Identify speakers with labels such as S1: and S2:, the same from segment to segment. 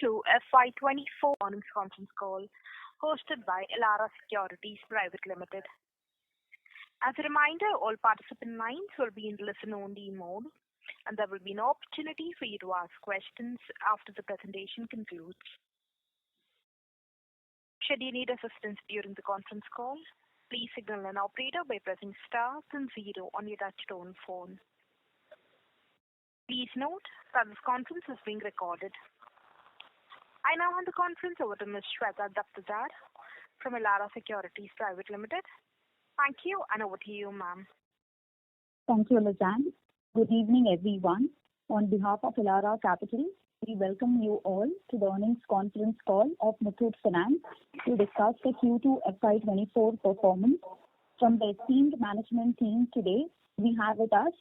S1: Q2FY24 earnings conference call hosted by Elara Securities Private Limited. As a reminder, all participant lines will be in listen-only mode, and there will be no opportunity for you to ask questions after the presentation concludes. Should you need assistance during the conference call, please signal an operator by pressing star then 0 on your touch-tone phone. Please note that this conference is being recorded. I now hand the conference over to Ms. Shweta Daptardar from Elara Securities Private Limited. Thank you, and over to you, ma'am.
S2: Thank you, Lizanne. Good evening, everyone. On behalf of Elara Capital, we welcome you all to the earnings conference call of Muthoot Finance to discuss the Q2 FY24 performance. From the esteemed management team today, we have with us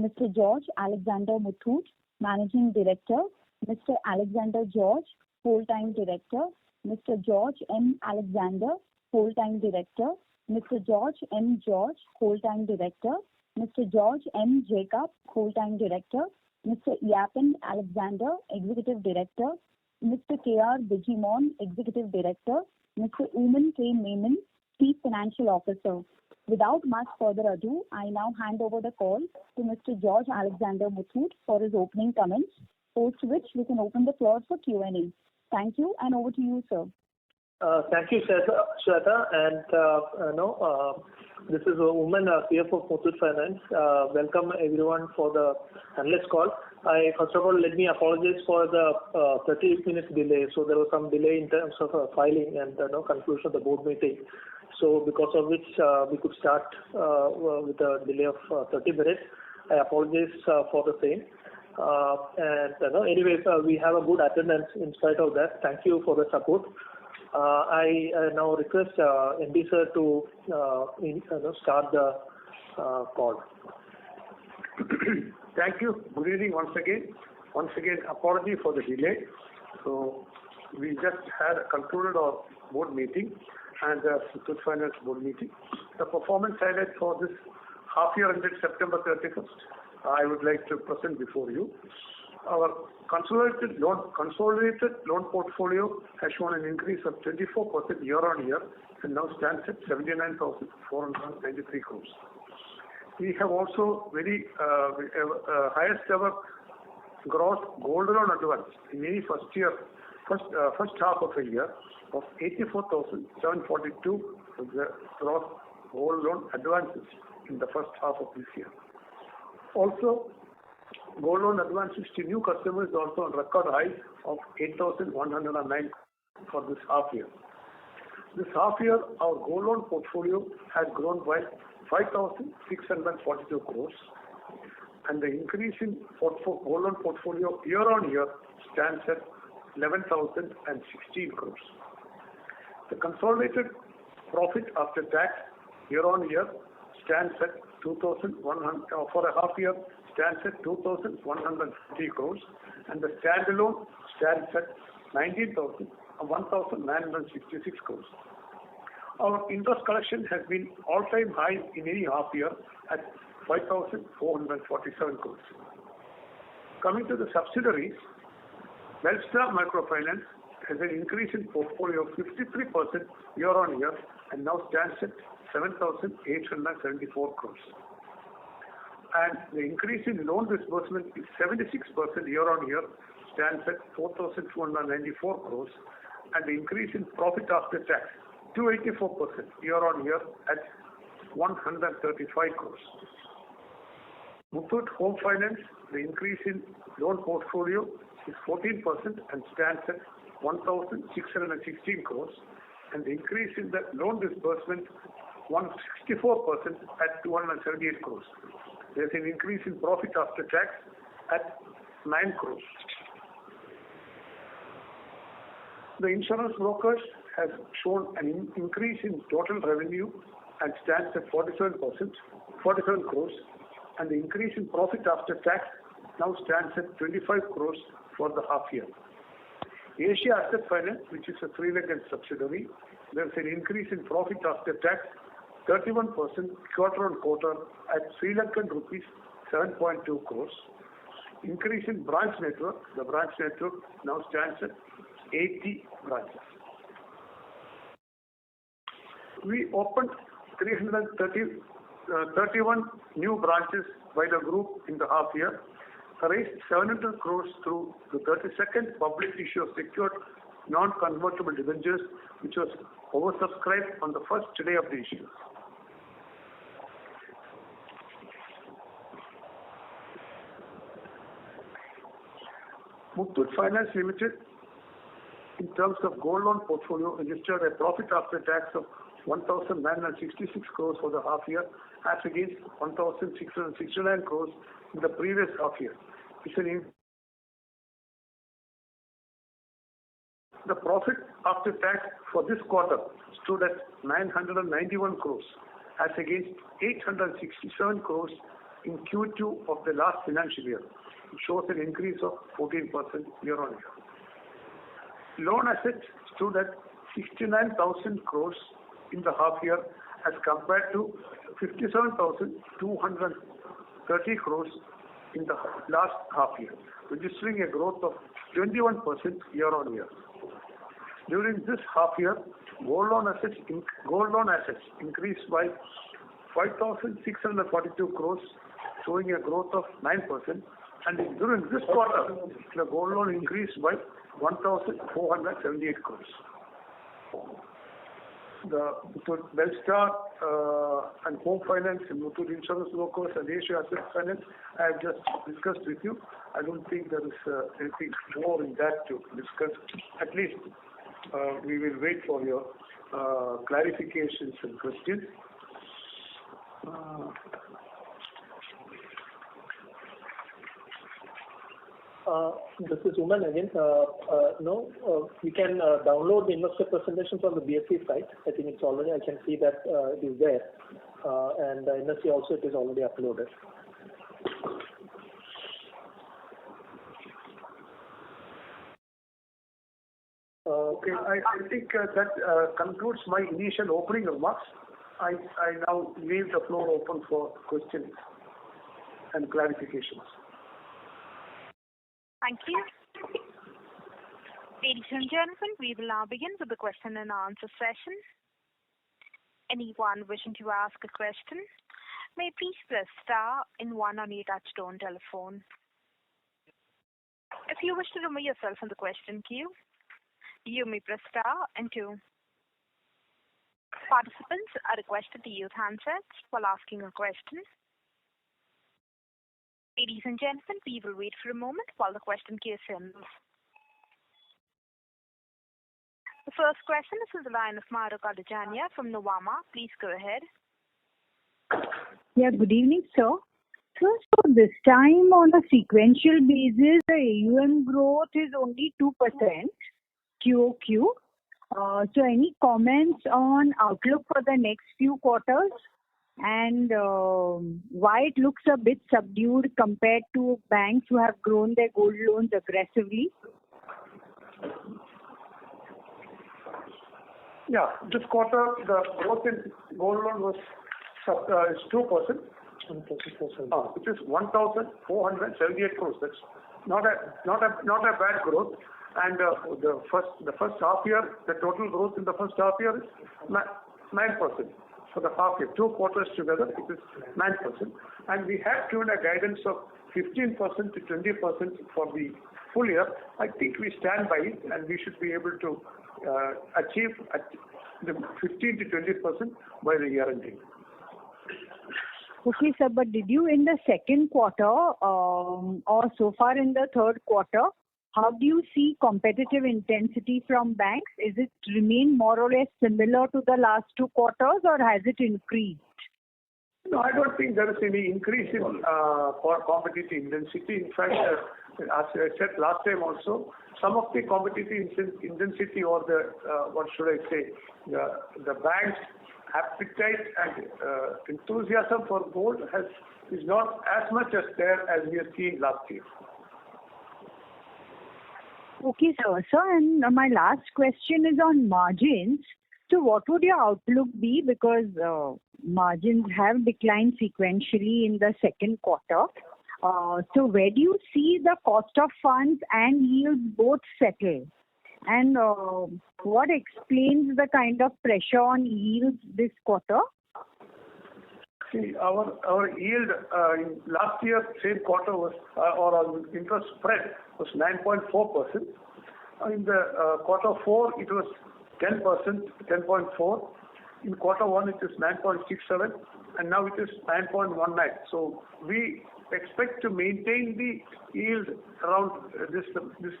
S2: Mr. George Alexander Muthoot, Managing Director, Mr. Alexander George, Full-Time Director, Mr. George M. Alexander, Full-Time Director, Mr. George M. George, Full-Time Director, Mr. George M. Jacob, Full-Time Director, Mr. Yapan Alexander, Executive Director, Mr. K.R. Bijimon, Executive Director, Mr. Oomen K. Menon, Chief Financial Officer. Without much further ado, I now hand over the call to Mr. George Alexander Muthoot for his opening comments, post which we can open the floor for Q&A. Thank you, and over to you, sir.
S3: Thank you, Shweta, and this is Oomen, CFO of Muthoot Finance. Welcome everyone for the analyst call. First of all, let me apologize for the 30 minutes delay. So there was some delay in terms of filing and conclusion of the board meeting. So because of which we could start with a delay of 30 minutes. I apologize for the same. Anyways, we have a good attendance in spite of that. Thank you for the support. I now request MD sir to start the call.
S4: Thank you. Good evening once again. Once again, apology for the delay. So we just had concluded our board meeting and the Muthoot Finance board meeting. The performance highlight for this half year ended September 31st, I would like to present before you. Our consolidated loan portfolio has shown an increase of 24% year on year and now stands at 79,493 crores. We have also very highest ever gross gold loan advance in any first half of a year of 84,742 gross gold loan advances in the first half of this year. Also, gold loan advances to new customers also on record high of 8,109 for this half year. This half year, our gold loan portfolio has grown by 5,642 crores, and the increase in gold loan portfolio year on year stands at 11,016 crores. The consolidated profit after tax year on year stands at 2,100 for a half year stands at 2,150 crores, and the standalone stands at 1,966 crores. Our interest collection has been all-time high in any half year at 5,447 crores. Coming to the subsidiaries, Belstar Microfinance has an increase in portfolio of 53% year on year and now stands at 7,874 crores. And the increase in loan disbursement is 76% year on year, stands at 4,294 crores, and the increase in profit after tax 284% year on year at 135 crores. Muthoot Home Finance, the increase in loan portfolio is 14% and stands at 1,616 crores, and the increase in the loan disbursement 164% at 278 crores. There's an increase in profit after tax at 9 crores. The insurance brokers has shown an increase in total revenue and stands at 47 crores, and the increase in profit after tax now stands at 25 crores for the half year. Asia Asset Finance, which is a three-legged subsidiary, there's an increase in profit after tax 31% quarter on quarter at Sri Lankan rupees 7.2 crores. Increase in branch network, the branch network now stands at 80 branches. We opened 331 new branches by the group in the half year, raised 700 crores through the 32nd public issue of secured non-convertible debentures, which was oversubscribed on the first day of the issue. Muthoot Finance Limited, in terms of gold loan portfolio, registered a profit after tax of 1,966 crores for the half year, as against 1,669 crores in the previous half year. The profit after tax for this quarter stood at 991 crores, as against 867 crores in Q2 of the last financial year. It shows an increase of 14% year-on-year. Loan assets stood at 69,000 crores in the half year, as compared to 57,230 crores in the last half year, registering a growth of 21% year-on-year. During this half year, gold loan assets increased by 5,642 crores, showing a growth of 9%. And during this quarter, the gold loan increased by 1,478 crores. The Muthoot Belstar and Home Finance and Muthoot Insurance Brokers and Asia Asset Finance I have just discussed with you. I don't think there is anything more in that to discuss. At least we will wait for your clarifications and questions.
S3: This is Uman again. We can download the investor presentation from the BSE site. I think it's already, I can see that it is there. And the NSE also, it is already uploaded.
S4: Okay, I think that concludes my initial opening remarks. I now leave the floor open for questions and clarifications.
S1: Thank you. Ladies and gentlemen, we will now begin with the question and answer session. Anyone wishing to ask a question may please press star and 1 on your touchtone telephone. If you wish to remove yourself from the question queue, you may press star and 2. Participants are requested to use handsets while asking a question. Ladies and gentlemen, we will wait for a moment while the question queue assembles. The first question is from the line of Mahrukh Adajania from Nuvama. Please go ahead.
S2: Yeah, good evening, sir. So this time on a sequential basis, the AUM growth is only 2% QOQ. So any comments on outlook for the next few quarters? And why it looks a bit subdued compared to banks who have grown their gold loans aggressively?
S4: Yeah, this quarter the growth in gold loan was is 2%, which is 1,478 crores. That's not a bad growth. And the first half year, the total growth in the first half year is 9%. For the half year, 2 quarters together, it is 9%. And we have given a guidance of 15% to 20% for the full year. I think we stand by it, and we should be able to achieve the 15 to 20% by the year ending.
S2: Okay, sir, but did you in the second quarter or so far in the third quarter, how do you see competitive intensity from banks? Is it remain more or less similar to the last 2 quarters, or has it increased?
S4: No, I don't think there is any increase in for competitive intensity. In fact, as I said last time also, some of the competitive intensity or the the bank's appetite and enthusiasm for gold is not as much as there as we have seen last year.
S2: Okay, sir. And my last question is on margins. So what would your outlook be? Because margins have declined sequentially in the second quarter. So where do you see the cost of funds and yields both settle? And what explains the kind of pressure on yields this quarter?
S4: See, our yield in last year same quarter was or our interest spread was 9.4%. In the quarter 4 it was 10%, 10.4. In quarter 1 it is 9.67, and now it is 9.19. So we expect to maintain the yield around this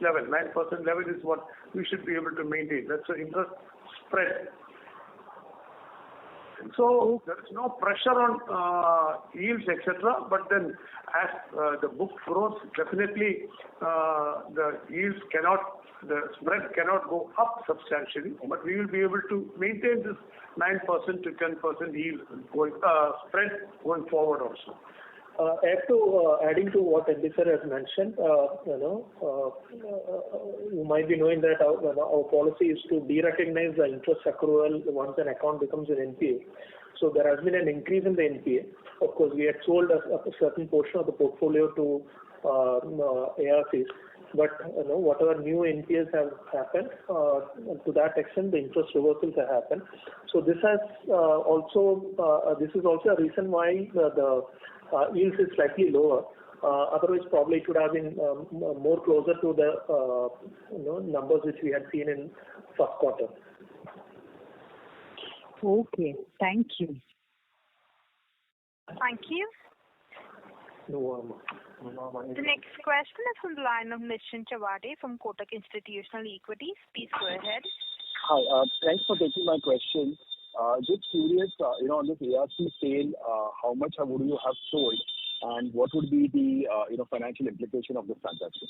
S4: level. 9% level is what we should be able to maintain. That's the interest spread. So there is no pressure on yields, etc. But then as the book grows, definitely the yields the spread cannot go up substantially. But we will be able to maintain this 9% to 10% yield spread going forward also.
S3: Adding to what MD sir has mentioned, you might be knowing that our policy is to de-recognize the interest accrual once an account becomes an NPA. So there has been an increase in the NPA. Of course, we had sold a certain portion of the portfolio to ARCs, but whatever new NPAs have happened, to that extent, the interest reversals have happened. So this has this is also a reason why the yields is slightly lower. Otherwise, probably it would have been more closer to the numbers which we had seen in first quarter.
S2: Okay, thank you.
S1: Thank you. The next question is from the line of Nischint Chawathe from Kotak Institutional Equities. Please go ahead.
S5: Hi, thanks for taking my question. Just curious, on this ARC sale, how much would you have sold, and what would be the financial implication of this transaction?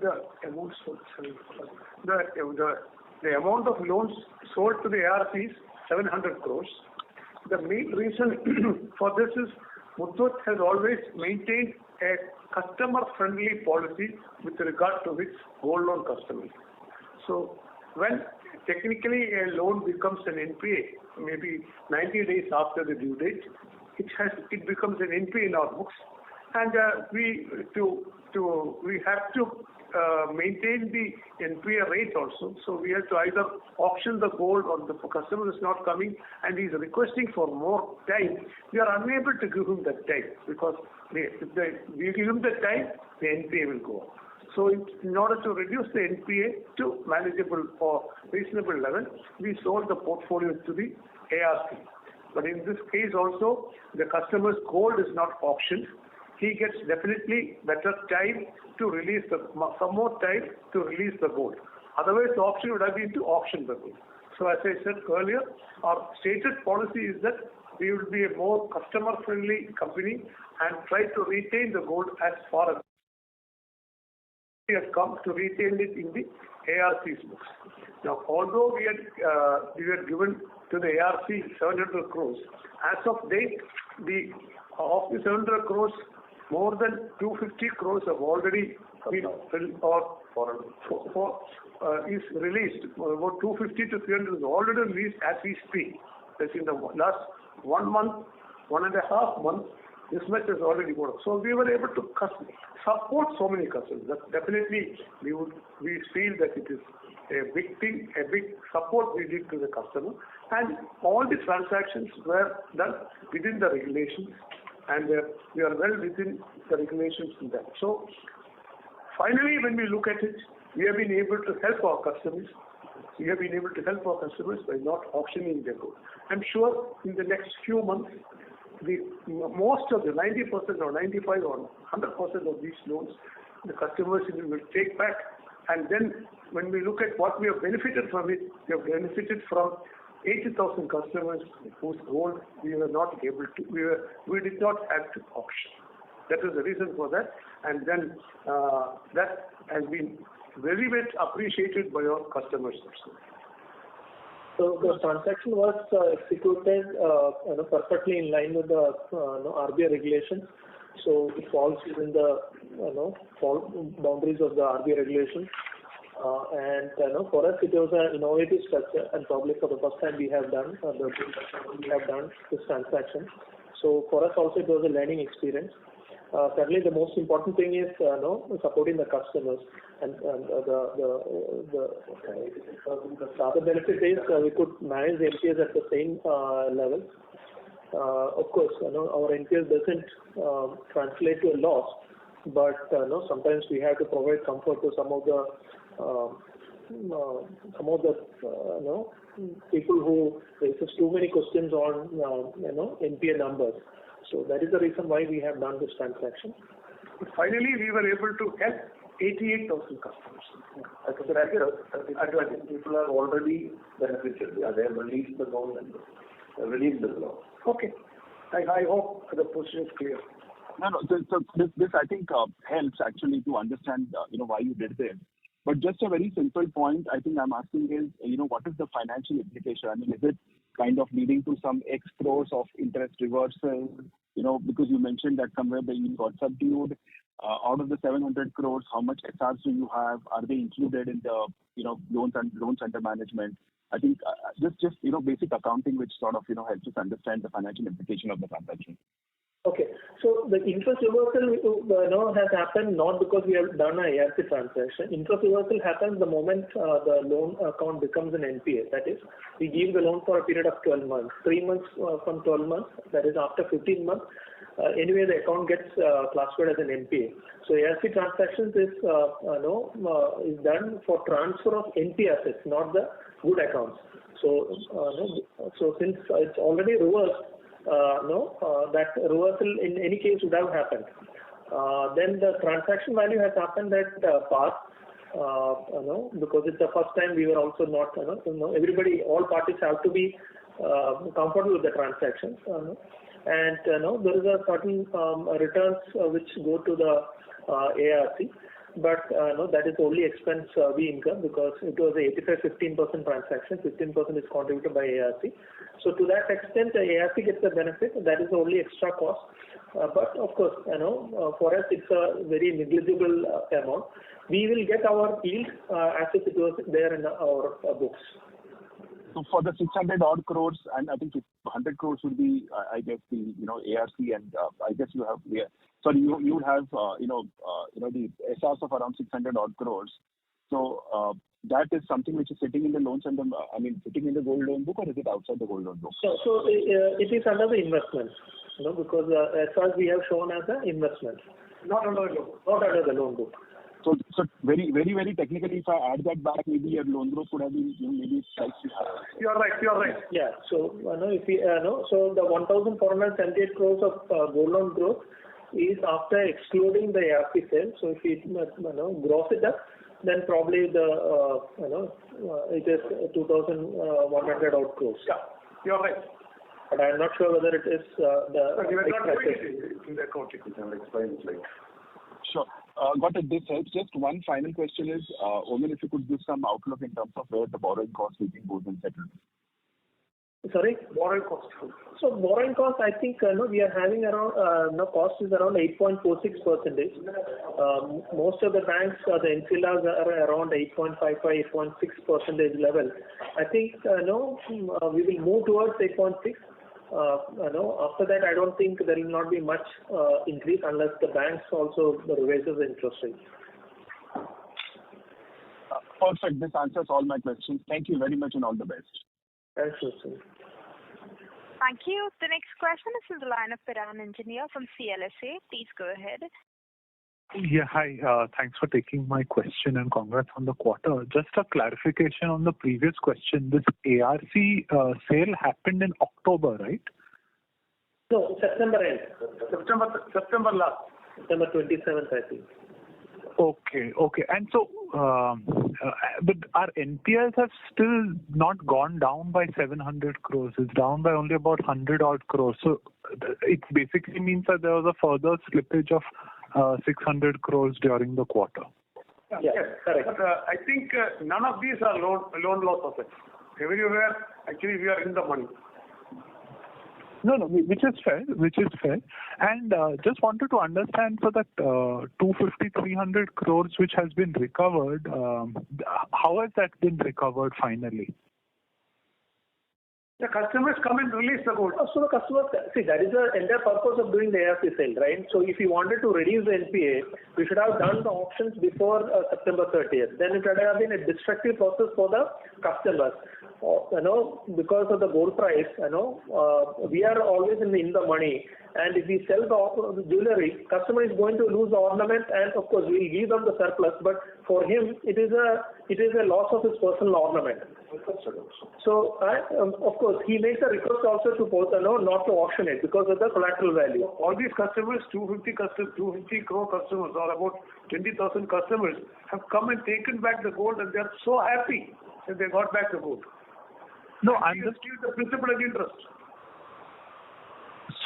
S4: The amount sold. The amount of loans sold to the ARC is 700 crores. The main reason for this is Muthoot has always maintained a customer-friendly policy with regard to its gold loan customers. So when technically a loan becomes an NPA, maybe 90 days after the due date, it becomes an NPA in our books, and we have to maintain the NPA rate also. So we have to either auction the gold, or the customer is not coming and he is requesting for more time. We are unable to give him that time, because if we give him the time, the NPA will go up. So in order to reduce the NPA to manageable or reasonable level, we sold the portfolio to the ARC. But in this case also, the customer's gold is not auctioned. He gets definitely better time to release some more time to release the gold. Otherwise, the option would have been to auction the gold. So as I said earlier, our stated policy is that we will be a more customer-friendly company and try to retain the gold as far as we have come to retain it in the ARC's books. Now, although we had given to the ARC 700 crores, as of date, of the 700 crores, more than 250 crores have already been is released. About 250 to 300 is already released as we speak. That's in the last 1 month, 1.5 months, this much has already gone up. So we were able to support so many customers. That definitely we feel that it is a big thing, a big support we did to the customer, and all the transactions were done within the regulations, and we are well within the regulations in that. So finally, when we look at it, we have been able to help our customers. We have been able to help our customers by not auctioning their gold. I'm sure in the next few months, most of the 90% or 95 or 100% of these loans, the customers will take back. And then when we look at what we have benefited from it, we have benefited from 80,000 customers whose gold we were not able to, we did not have to auction. That is the reason for that. And then that has been very much appreciated by our customers also.
S3: So the transaction was executed perfectly in line with the RBI regulations. So it falls within the boundaries of the RBI regulations. And for us it was an innovative structure, and probably for the first time we have done this transaction. So for us also it was a learning experience. certainly the most important thing is supporting the customers, and the other benefit is we could manage the NPS at the same level. Of course, our NPS doesn't translate to a loss, but sometimes we have to provide comfort to some of the people who raises too many questions on NPA numbers. So that is the reason why we have done this transaction.
S4: But finally, we were able to help 88,000 customers.
S6: I think people are already beneficiaries. They have released the loan and released the loan.
S4: Okay. I hope the position is clear.
S5: No. So this I think helps actually to understand why you did this. But just a very simple point I think I'm asking is what is the financial implication? I mean, is it kind of leading to some X crores of interest reversal? Because you mentioned that somewhere the yield got subdued. Out of the 700 crores, how much SRs do you have? Are they included in the loans under management? I think just basic accounting, which sort of helps us understand the financial implication of the transaction.
S3: Okay, so the interest reversal has happened not because we have done a ARC transaction. Interest reversal happens the moment the loan account becomes an NPA. That is, we give the loan for a period of 12 months. 3 months from 12 months, that is after 15 months. Anyway, the account gets classified as an NPA. So ARC transactions is done for transfer of NPA assets, not the good accounts. So since it's already reversed, that reversal in any case would have happened. Then the transaction value has happened at par, because it's the first time we were also not, everybody, all parties have to be comfortable with the transactions. And there is a certain returns which go to the ARC, but that is only expense we incur because it was a 85-15% transaction. 15% is contributed by ARC. So to that extent, the ARC gets the benefit. That is the only extra cost. But of course, for us it's a very negligible amount. We will get our yield as if it was there in our books.
S5: So for the 600 odd crores, and I think 100 crores would be, I guess, the ARC, and I guess you have, you would have the SRs of around 600 odd crores. So that is something which is sitting in the loans and sitting in the gold loan book, or is it outside the gold loan book?
S3: So it is under the investments, because SRs we have shown as an investment, not under the loan book.
S5: So very, very, very technically, if I add that back, maybe your loan growth would have been maybe slightly higher.
S4: You're right.
S3: Yeah. So if we so the 1,478 crores of gold loan growth is after excluding the ARC sale. So if we gross it up, then probably the it is 2,100 odd crores.
S4: Yeah, you're right.
S3: But I'm not sure whether it is the.
S4: You are not doing it in the accounting. Explain it later.
S5: Sure. Got it. This helps. Just one final question is, Omen, if you could give some outlook in terms of where the borrowing cost will be goes and settled.
S3: Sorry?
S4: Borrowing cost.
S3: So borrowing cost, I think we are having around cost is around 8.46%. Most of the banks, the NCLRs are around 8.55, 8.6% level. I think we will move towards 8.6. After that, I don't think there will not be much increase unless the banks also raises the interest rates.
S5: Perfect. This answers all my questions. Thank you very much and all the best.
S3: Thank you, sir.
S1: Thank you. The next question is from the line of Piran Engineer from CLSA. Please go ahead.
S7: Yeah, hi. Thanks for taking my question and congrats on the quarter. Just a clarification on the previous question. This ARC sale happened in October, right?
S3: No, September end.
S4: September last.
S3: September 27th, I think.
S7: Okay. And so, but our NPLs have still not gone down by 700 crores. It's down by only about 100 odd crores. So it basically means that there was a further slippage of 600 crores during the quarter.
S3: Yes, correct.
S4: But I think none of these are loan loss assets. Everywhere, actually, we are in the money.
S7: No, which is fair. And just wanted to understand for that 250-300 crores which has been recovered, how has that been recovered finally?
S4: The customers come and release the gold.
S3: So the customers, see, that is the entire purpose of doing the ARC sale, right? So if you wanted to reduce the NPA, we should have done the auctions before September 30th. Then it would have been a destructive process for the customers. Because of the gold price, we are always in the money. And if we sell the jewelry, customer is going to lose the ornament, and of course we give them the surplus. But for him, it is a loss of his personal ornament. So, of course, he makes a request also to not to auction it because of the collateral value.
S4: All these customers, 250 crore customers, or about 20,000 customers, have come and taken back the gold, and they are so happy that they got back the gold.
S7: No, I'm just
S4: the principal and interest.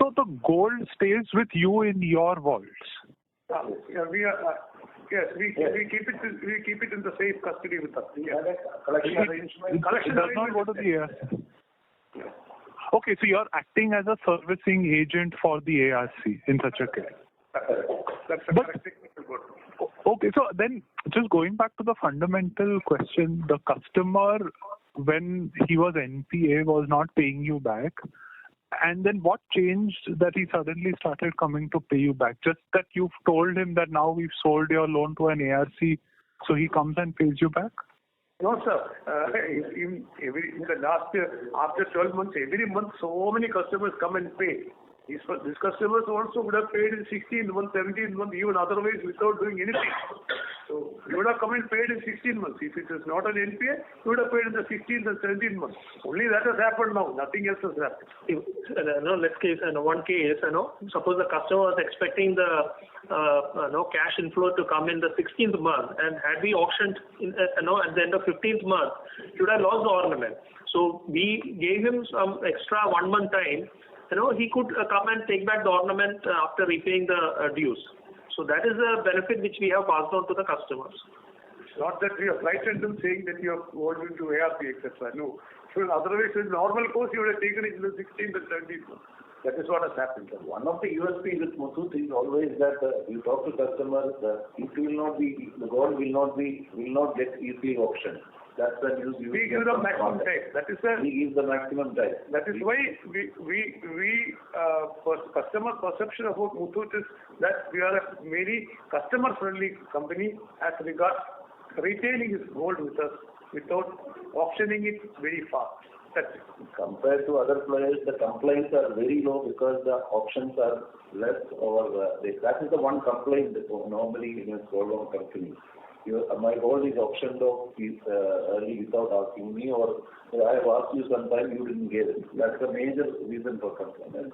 S7: So the gold stays with you in your vaults.
S4: We keep it in the safe custody with us.
S7: It does not go to the ARC. Okay, so you're acting as a servicing agent for the ARC in such a case.
S4: That's the correct technical word.
S7: Okay, so then just going back to the fundamental question, the customer, when he was NPA, was not paying you back. And then what changed that he suddenly started coming to pay you back? Just that you've told him that now we've sold your loan to an ARC, so he comes and pays you back?
S4: No, sir. In the last year, after 12 months, every month, so many customers come and pay. These customers also would have paid in 16th month, 17th month, even otherwise without doing anything. So you would have come and paid in 16 months. If it is not an NPA, you would have paid in the 16th and 17th month. Only that has happened now. Nothing else has happened.
S3: Let's case, one case, suppose the customer was expecting the cash inflow to come in the 16th month, and had we auctioned at the end of 15th month, he would have lost the ornament. So we gave him some extra 1 month time. He could come and take back the ornament after repaying the dues. So that is a benefit which we have passed on to the customers.
S4: It's not that we have frightened them saying that you have gone into ARP, etc. No. So otherwise, in normal course, you would have taken it in the 16th and 17th month. That is what has happened.
S6: One of the USP with Muthoot is always that you talk to customers, the gold will not get easily auctioned. That's the news.
S4: We give the maximum time.
S6: We give the maximum time.
S4: That is why customer perception about Muthoot is that we are a very customer-friendly company as regards retaining his gold with us without auctioning it very fast. That's it.
S6: Compared to other players, the complaints are very low because the auctions are less that is the one complaint that normally in a gold loan company. My gold is auctioned off early without asking me, or I have asked you sometime, you didn't get it. That's the major reason for complaint.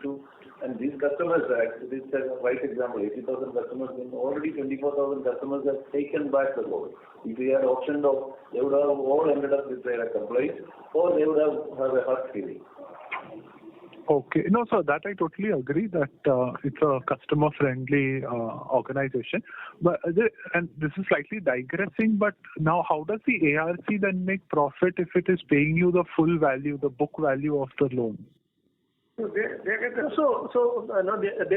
S6: And these customers, this is a right example, 80,000 customers, already 24,000 customers have taken back the gold. If we had auctioned off, they would have all ended up with a complaint, or they would have a hurt feeling.
S7: Okay. No, sir, that I totally agree that it's a customer-friendly organization. But and this is slightly digressing, but now how does the ARC then make profit if it is paying you the full value, the book value of the loan?
S3: So they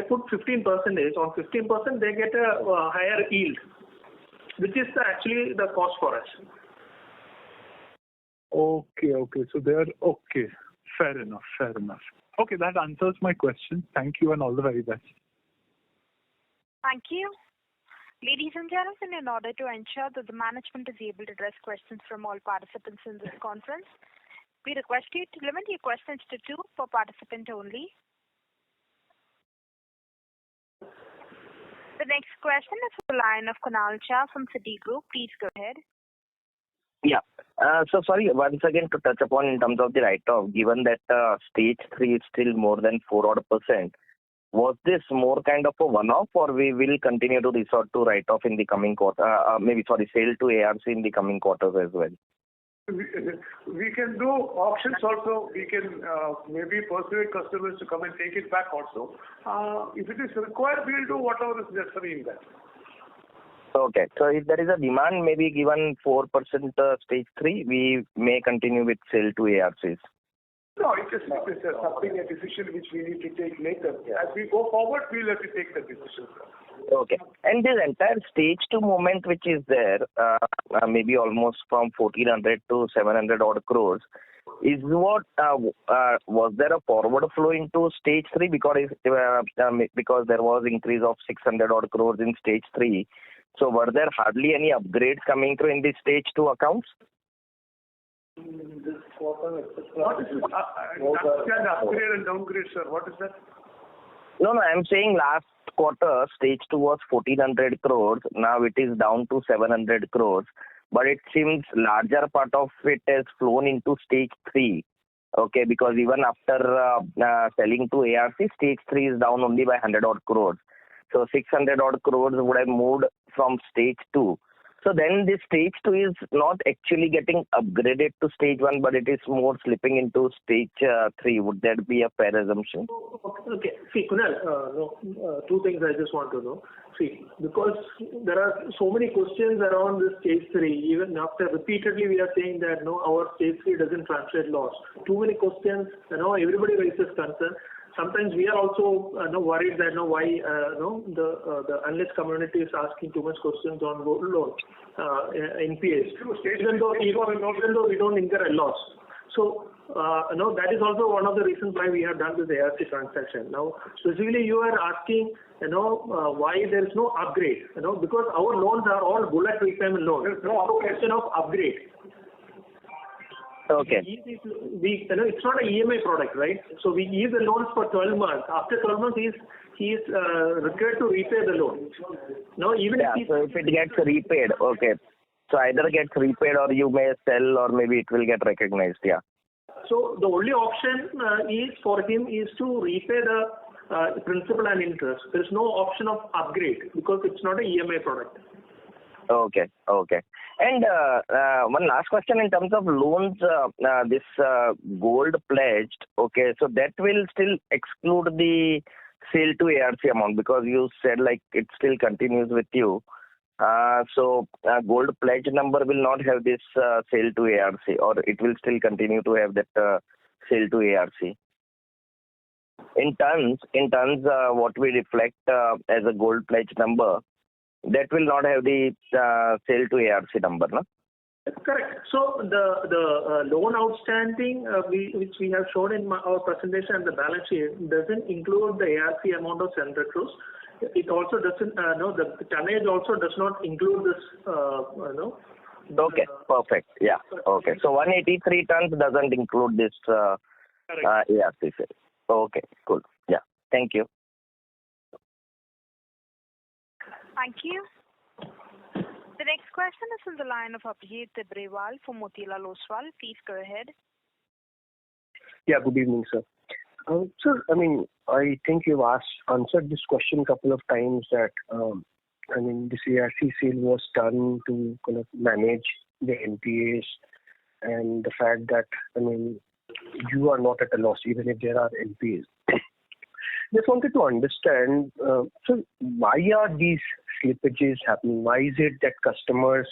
S3: put 15%. On 15%, they get a higher yield, which is actually the cost for us.
S7: Okay. So they are okay. Fair enough. Okay, that answers my question. Thank you and all the very best.
S1: Thank you. Ladies and gentlemen, in order to ensure that the management is able to address questions from all participants in this conference, we request you to limit your questions to 2 per participant only. The next question is from the line of Kunal Shah from Citigroup. Please go ahead.
S8: Yeah. So sorry, once again to touch upon in terms of the write-off, given that stage 3 is still more than 4%, was this more kind of a one-off, or we will continue to resort to write-off in the coming quarter, sale to ARC in the coming quarters as well?
S4: We can do auctions also. We can maybe persuade customers to come and take it back also. If it is required, we will do whatever is necessary in that.
S8: Okay. So if there is a demand, maybe given 4% stage 3, we may continue with sale to ARCs.
S4: No, it is something, a decision which we need to take later. As we go forward, we'll have to take the decision.
S8: Okay. And this entire stage 2 movement which is there, maybe almost from 1,400 to 700 odd crores, Was there a forward flow into stage 3 because there was increase of 600 odd crores in stage 3? So were there hardly any upgrades coming through in the stage 2 accounts?
S6: This quarter,
S4: What is this? Upgrade and downgrade, sir. What is that?
S8: No, I'm saying last quarter stage 2 was 1400 crores. Now it is down to 700 crores. But it seems larger part of it has flown into stage 3. Okay, because even after selling to ARC, stage 3 is down only by 100 odd crores. So 600 odd crores would have moved from stage 2. So then this stage 2 is not actually getting upgraded to stage 1, but it is more slipping into stage 3. Would that be a fair assumption?
S3: Okay. See, Kunal, two things I just want to know. See, because there are so many questions around this stage 3, even after repeatedly we are saying that our stage 3 doesn't translate loss. Too many questions, everybody raises concern. Sometimes we are also worried that why the analyst community is asking too much questions on gold loan NPAs, even though we don't incur a loss. So that is also one of the reasons why we have done this ARC transaction. Now, specifically, you are asking why there is no upgrade. Because our loans are all bullet repayment loans. There is no question of upgrade.
S8: Okay.
S3: It's not an EMI product, right? So we give the loans for 12 months. After 12 months, he is required to repay the loan. So
S8: if it gets repaid, okay. So either gets repaid or you may sell or maybe it will get recognized, yeah.
S3: So the only option for him is to repay the principal and interest. There is no option of upgrade because it's not an EMI product.
S8: Okay. And one last question in terms of loans, this gold pledged, okay, so that will still exclude the sale to ARC amount because you said like it still continues with you. So gold pledge number will not have this sale to ARC, or it will still continue to have that sale to ARC. In tons, what we reflect as a gold pledge number, that will not have the sale to ARC number, no?
S3: Correct. So the loan outstanding which we have shown in our presentation and the balance sheet doesn't include the ARC amount of 700 crores. It also doesn't. The tonnage also does not include this.
S8: Okay, perfect. Yeah. Okay. So 183 tons doesn't include this ARC sale. Okay, cool. Yeah. Thank you.
S1: Thank you. The next question is on the line of Abhijit Tibrewal from Motilal Oswal. Please go ahead.
S9: Yeah, good evening, sir. Sir, I think you've answered this question a couple of times that, this ARC sale was done to kind of manage the NPAs and the fact that, you are not at a loss even if there are NPAs. Just wanted to understand, so why are these slippages happening? Why is it that customers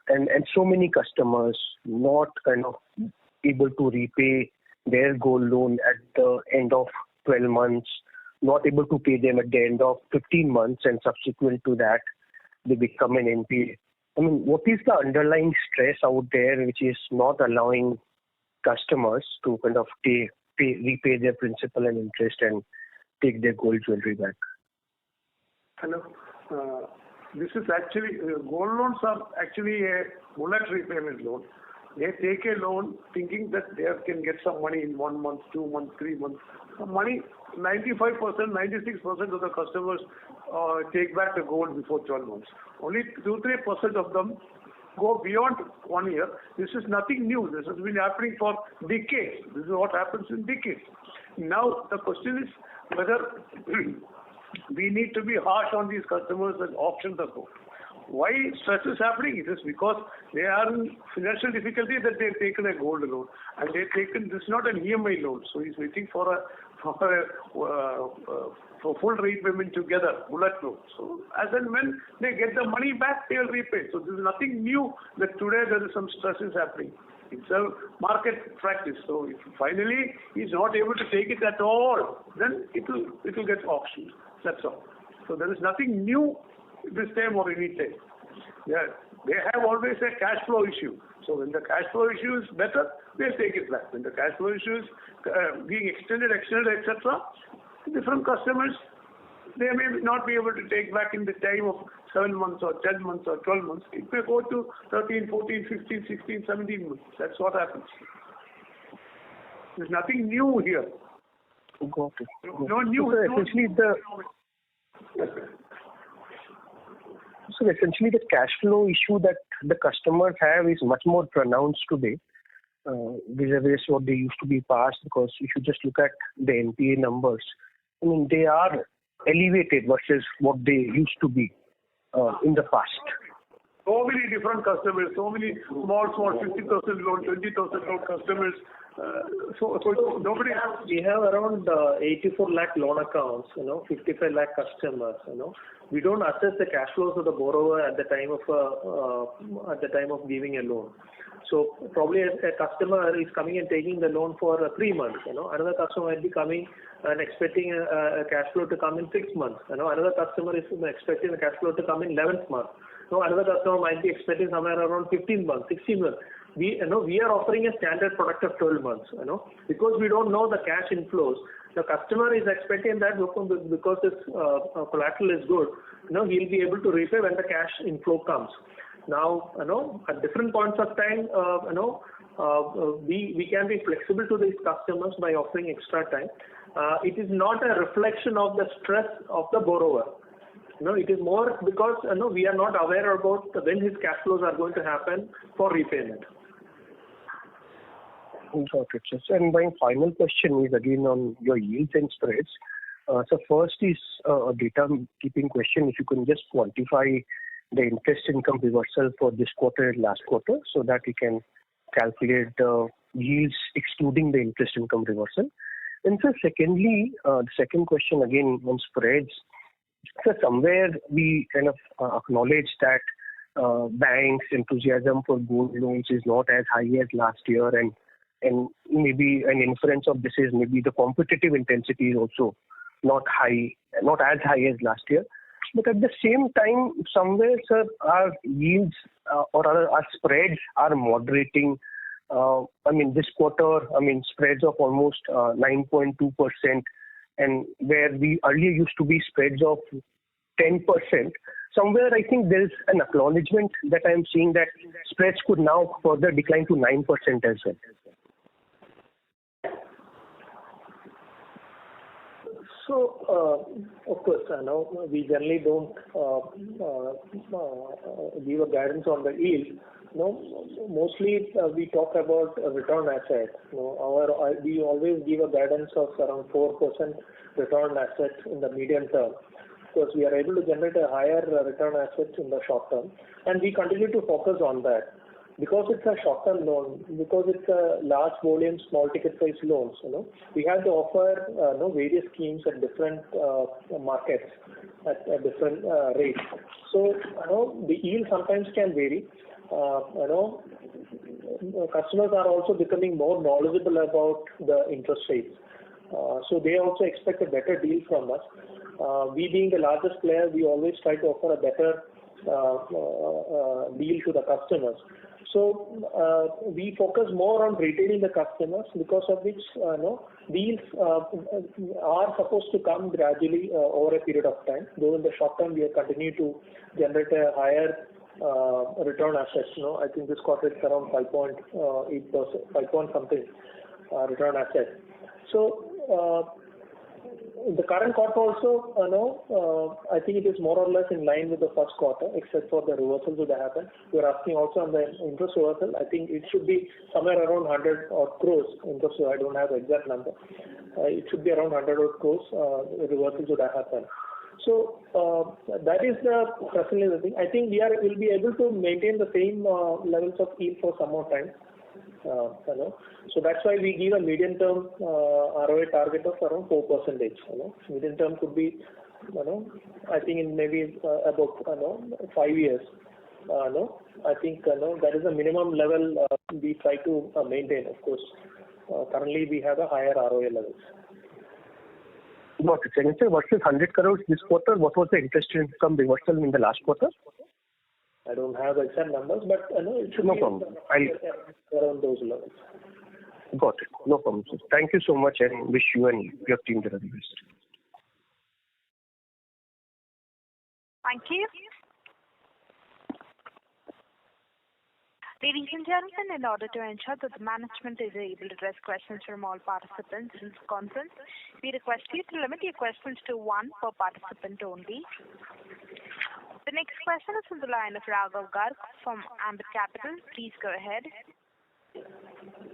S9: and so many customers not kind of able to repay their gold loan at the end of 12 months, not able to pay them at the end of 15 months, and subsequent to that, they become an NPA? What is the underlying stress out there which is not allowing customers to kind of repay their principal and interest and take their gold jewelry back?
S4: Hello. This is actually, gold loans are actually a bullet repayment loan. They take a loan thinking that they can get some money in 1 month, 2 months, 3 months. Money, 95%, 96% of the customers take back the gold before 12 months. Only 2-3% of them go beyond 1 year. This is nothing new. This has been happening for decades. This is what happens in decades. Now the question is whether we need to be harsh on these customers and auction the gold. Why stress is happening? It is because they are in financial difficulty that they've taken a gold loan, and they've taken this is not an EMI loan, so he's waiting for full repayment together, bullet loan. So as and when they get the money back, they'll repay. So this is nothing new that today there is some stress is happening. It's a market practice. So if finally he's not able to take it at all, then it will get auctioned. That's all. So there is nothing new this time or any time. Yeah, they have always a cash flow issue. So when the cash flow issue is better, they'll take it back. When the cash flow issue is being extended, etc., different customers, they may not be able to take back in the time of 7 months or 10 months or 12 months. It may go to 13, 14, 15, 16, 17 months. That's what happens. There's nothing new here.
S9: Got it.
S4: No new.
S9: So essentially the cash flow issue that the customers have is much more pronounced today vis-a-vis what they used to be past, because if you just look at the NPA numbers, I mean, they are elevated versus what they used to be in the past.
S4: So many different customers, so many small 50,000 loan, 20,000 loan customers. So nobody has.
S3: We have around 84 lakh loan accounts, 55 lakh customers, We don't assess the cash flows of the borrower at the time of giving a loan. So probably a customer is coming and taking the loan for 3 months. Another customer might be coming and expecting a cash flow to come in 6 months. Another customer is expecting the cash flow to come in 11th month. Another customer might be expecting somewhere around 15 months, 16 months. We are offering a standard product of 12 months. Because we don't know the cash inflows. The customer is expecting that because this collateral is good, he'll be able to repay when the cash inflow comes. Now, at different points of time, we can be flexible to these customers by offering extra time. It is not a reflection of the stress of the borrower. It is more because we are not aware about when his cash flows are going to happen for repayment.
S9: Got it, sir. And my final question is again on your yields and spreads. So first is a data keeping question. If you can just quantify the interest income reversal for this quarter and last quarter, so that we can calculate the yields excluding the interest income reversal. And so secondly, the second question again on spreads. So somewhere we kind of acknowledge that banks' enthusiasm for gold loans is not as high as last year, and maybe an inference of this is maybe the competitive intensity is also not as high as last year. But at the same time, somewhere, sir, our yields or our spreads are moderating. This quarter, spreads of almost 9.2%, and where we earlier used to be spreads of 10%. Somewhere I think there is an acknowledgement that I am seeing that spreads could now further decline to 9% as well.
S3: So, of course, we generally don't give a guidance on the yield. Mostly we talk about return asset. We always give a guidance of around 4% return asset in the medium term. Because we are able to generate a higher return asset in the short term, and we continue to focus on that. Because it's a short-term loan, because it's a large volume, small ticket size loans, we have to offer various schemes at different markets at different rates. So, the yield sometimes can vary. Customers are also becoming more knowledgeable about the interest rates. So they also expect a better deal from us. We being the largest player, we always try to offer a better deal to the customers. So we focus more on retaining the customers, because of which deals are supposed to come gradually over a period of time. Though in the short term we continue to generate a higher return assets. I think this quarter it's around 5.8%, 5 point something return asset. So the current quarter also, I think it is more or less in line with the first quarter, except for the reversals that happened. You are asking also on the interest reversal. I think it should be somewhere around 100 odd crores interest. I don't have the exact number. It should be around 100 odd crores reversals that happen. So that is presently the thing. I think will be able to maintain the same levels of yield for some more time. So that's why we give a medium term ROA target of around 4%. Medium term could be, I think in maybe about 5 years. I think that is the minimum level we try to maintain. Of course, currently we have a higher ROA levels.
S9: Got it. And sir, versus 100 crores this quarter, what was the interest income reversal in the last quarter?
S3: I don't have the exact numbers, but it should
S9: No
S3: be
S9: problem.
S3: around those levels.
S9: Got it. No problem, sir. Thank you so much and wish you and your team the very best.
S1: Thank you. Ladies and gentlemen, in order to ensure that the management is able to address questions from all participants in this conference, we request you to limit your questions to one per participant only. The next question is from the line of Raghav Garg from Ambit Capital. Please go ahead.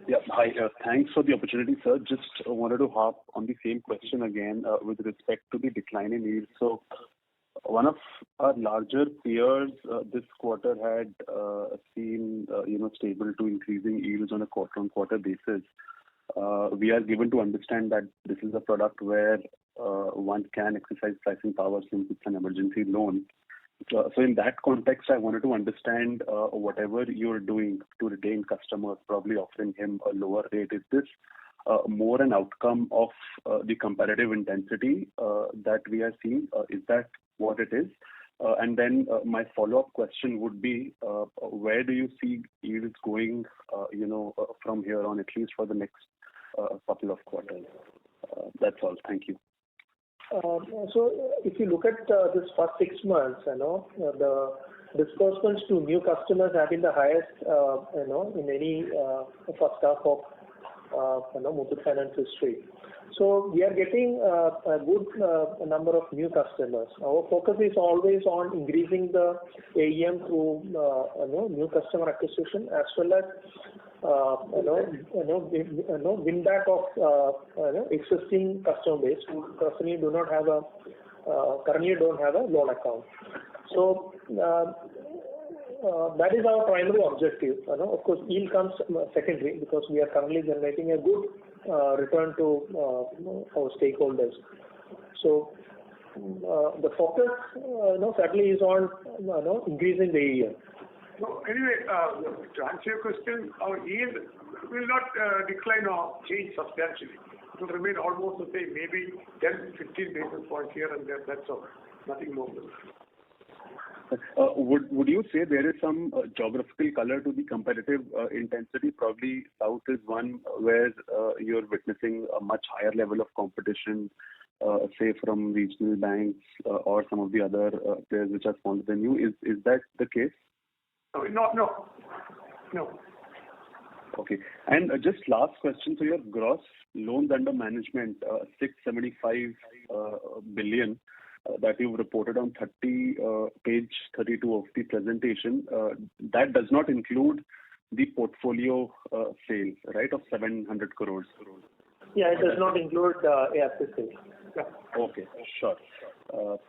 S10: Yeah, hi. Thanks for the opportunity, sir. Just wanted to harp on the same question again with respect to the decline in yield. So, one of our larger peers this quarter had seen, stable to increasing yields on a quarter-on-quarter basis. We are given to understand that this is a product where one can exercise pricing power since it's an emergency loan. So in that context, I wanted to understand whatever you're doing to retain customers, probably offering him a lower rate. Is this more an outcome of the competitive intensity that we are seeing? Is that what it is? And then my follow-up question would be, where do you see yields going, from here on, at least for the next couple of quarters? That's all. Thank you.
S3: So if you look at this first 6 months, the disbursements to new customers have been the highest, in any first half of Muthoot Finance history. So we are getting a good number of new customers. Our focus is always on increasing the AUM through new customer acquisition as well as win back of existing customer base who currently don't have a loan account. So that is our primary objective. Of course, yield comes secondary because we are currently generating a good return to our stakeholders. So the focus, certainly is on increasing the AUM.
S4: So anyway, to answer your question, our yield will not decline or change substantially. It will remain almost the same, maybe 10-15 basis points here and there. That's all. Nothing more than that.
S10: Would you say there is some geographical color to the competitive intensity? Probably South is one where you're witnessing a much higher level of competition, say from regional banks or some of the other players which are smaller than you. Is that the case?
S4: No.
S10: Okay. And just last question. So your gross loans under management, 675 billion. That you've reported on page 32 of the presentation, that does not include the portfolio sales, right, of 700 crores?
S3: Yeah, it does not include ARC sales.
S10: Yeah. Okay, sure.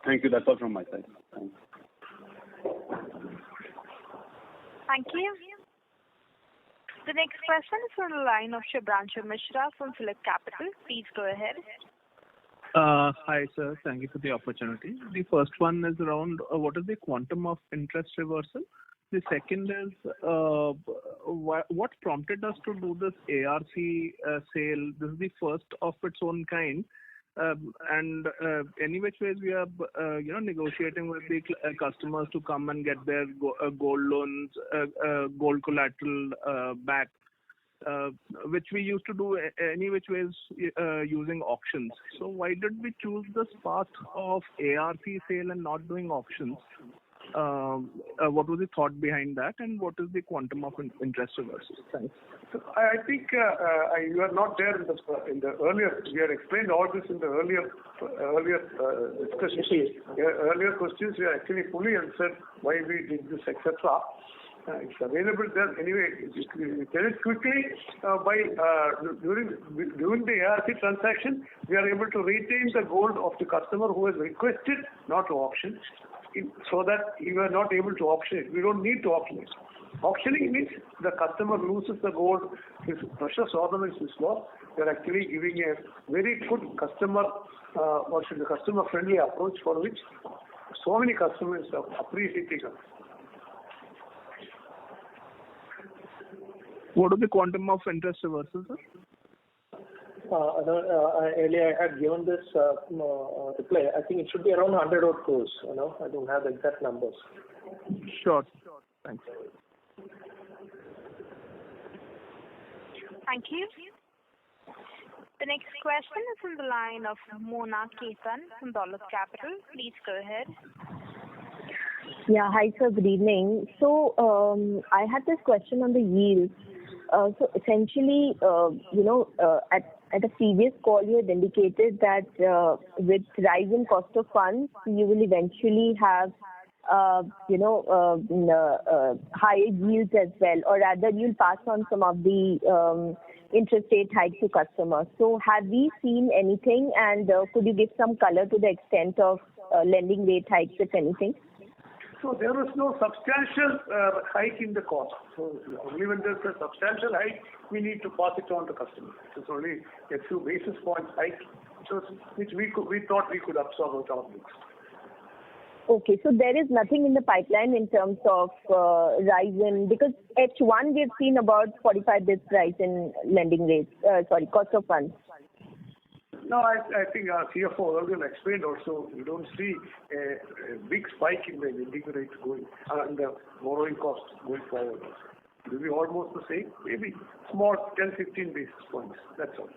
S10: Thank you. That's all from my side. Thanks.
S1: Thank you. The next question is from the line of Shubhranshu Mishra from PhillipCapital. Please go ahead.
S11: Hi, sir. Thank you for the opportunity. The first one is around what is the quantum of interest reversal? The second is what prompted us to do this ARC sale? This is the first of its own kind. And any which ways we are negotiating with the customers to come and get their gold loans, gold collateral back. Which we used to do any which ways using auctions. So why did we choose this path of ARC sale and not doing auctions? What was the thought behind that, and what is the quantum of interest reversal? Thanks.
S4: So I think you are not there in the earlier. We had explained all this in the earlier discussions. Earlier questions. We actually fully answered why we did this, etc. It's available there anyway. We tell it quickly. During the ARC transaction, we are able to retain the gold of the customer who has requested not to auction, so that we were not able to auction it. We don't need to auction it. Auctioning means the customer loses the gold. His precious ornaments is lost. We are actually giving a very good customer-friendly approach for which so many customers are appreciating us.
S11: What is the quantum of interest reversal, sir?
S3: Earlier I had given this reply. I think it should be around 100 crores. I don't have the exact numbers.
S11: Sure.
S7: Thanks.
S1: Thank you. The next question is from the line of Mona Ketan from Dollars Capital. Please go ahead.
S12: Yeah, hi sir, good evening. So I had this question on the yields. So essentially, at a previous call you had indicated that with rise in cost of funds, you will eventually have higher yields as well, or rather you'll pass on some of the interest rate hike to customers. So have we seen anything, and could you give some color to the extent of lending rate hikes, if anything?
S4: So there was no substantial hike in the cost. So only when there's a substantial hike, we need to pass it on to customers. It's only a few basis points hike, which we thought we could absorb out our books.
S12: Okay, so there is nothing in the pipeline in terms of rise in, because H1 we've seen about 45 basis rise in lending rates, cost of funds.
S4: No, I think our CFO earlier explained also, we don't see a big spike in the lending rates going, and the borrowing costs going forward. It will be almost the same, maybe small 10-15 basis points, that's all.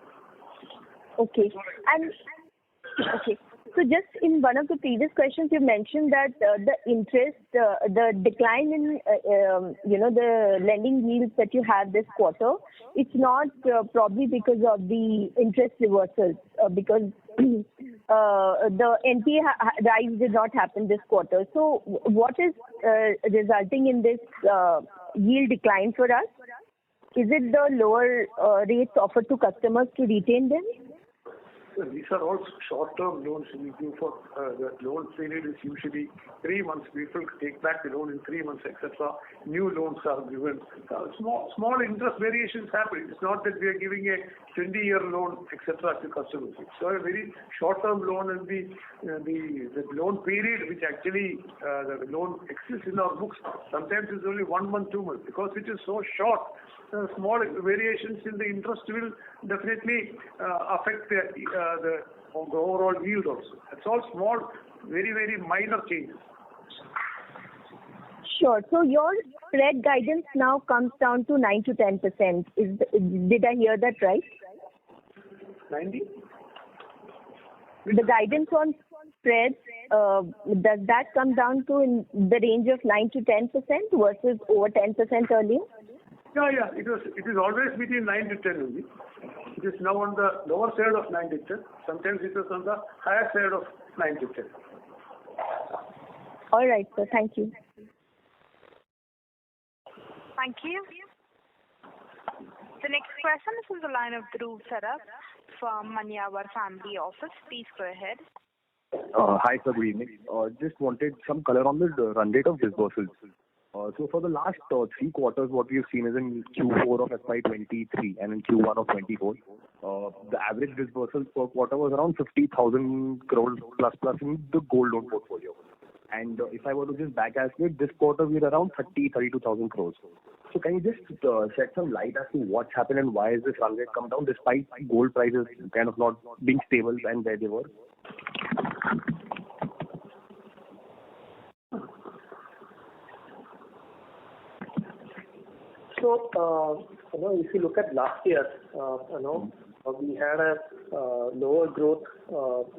S12: Okay. Okay. So just in one of the previous questions, you mentioned that the decline in, the lending yields that you have this quarter, it's not probably because of the interest reversals, because the NPA rise did not happen this quarter. So what is resulting in this yield decline for us? Is it the lower rates offered to customers to retain them?
S4: These are all short-term loans we give for the loan period is usually 3 months. People take back the loan in 3 months, etc. New loans are given. Small interest variations happen. It's not that we are giving a 20-year loan, etc. to customers. It's a very short-term loan, and the loan period, which actually the loan exists in our books, sometimes is only 1 month, 2 months. Because it is so short, small variations in the interest will definitely affect the overall yield also. It's all small, very, very minor changes.
S12: Sure. So your spread guidance now comes down to 9 to 10%. Did I hear that right?
S4: 90?
S12: The guidance on spreads, does that come down to in the range of 9 to 10% versus over 10% earlier?
S4: Yeah. It is always between 9 to 10 only. It is now on the lower side of 9 to 10. Sometimes it is on the higher side of 9 to 10.
S12: All right, sir. Thank you.
S1: Thank you. The next question is from the line of Dhruv Saraf from Manyavar Family Office. Please go ahead.
S5: Hi, sir. Good evening. Just wanted some color on the run rate of disbursements. So for the last 3 quarters, what we've seen is in Q4 of FY23 and in Q1 of 24, the average disbursements per quarter was around 50,000 crores plus in the gold loan portfolio. And if I were to just back calculate, this quarter we are around 32,000 crores. So can you just shed some light as to what's happened and why is this run rate come down despite gold prices kind of not being stable and where they were?
S3: So, if you look at last year, we had a lower growth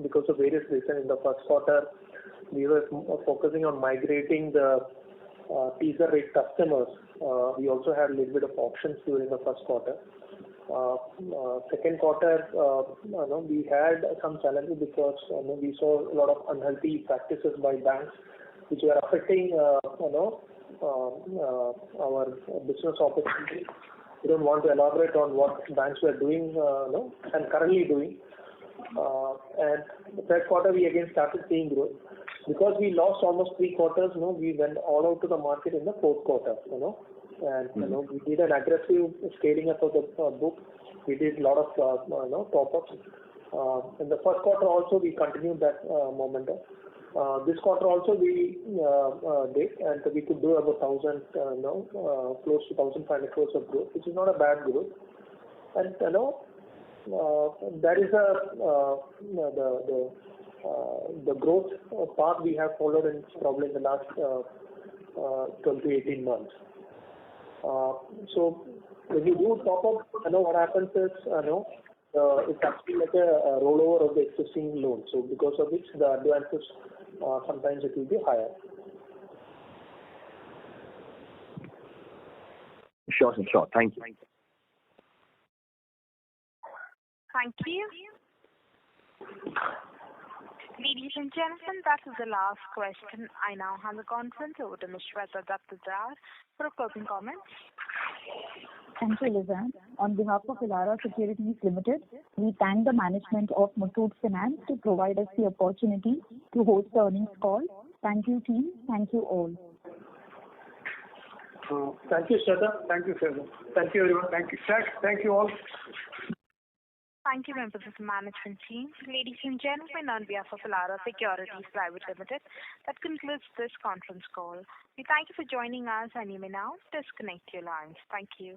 S3: because of various reasons. In the first quarter, we were focusing on migrating the teaser rate customers. We also had a little bit of options during the first quarter. Second quarter, we had some challenges because we saw a lot of unhealthy practices by banks, which were affecting our business opportunities. We don't want to elaborate on what banks were doing and currently doing. And the third quarter, we again started seeing growth. Because we lost almost 3 quarters, we went all out to the market in the fourth quarter. And we did an aggressive scaling up of the book. We did a lot of top-ups. In the first quarter also, we continued that momentum. This quarter also we did, and we could do about 1,000, close to 1,500 crores of growth, which is not a bad growth. And that is the growth path we have followed in probably in the last 12 to 18 months. So when you do top up, what happens is, it's actually like a rollover of the existing loan. So because of which the advances sometimes it will be higher.
S8: Sure, sir. Sure. Thank you.
S1: Thank you. Ladies and gentlemen, that is the last question. I now hand the conference over to Ms. Shweta Dattadar for closing comments.
S2: Thank you, Lizanne. On behalf of Elara Securities Limited, we thank the management of Muthoot Finance to provide us the opportunity to host the earnings call. Thank you, team. Thank you all.
S3: Thank you, Shweta.
S4: Thank you, Shweta.
S3: Thank you, everyone.
S4: Thank you, Shaq. Thank you all.
S1: Thank you, members of the management team. Ladies and gentlemen, on behalf of Elara Securities Private Limited, that concludes this conference call. We thank you for joining us, and you may now disconnect your lines. Thank you.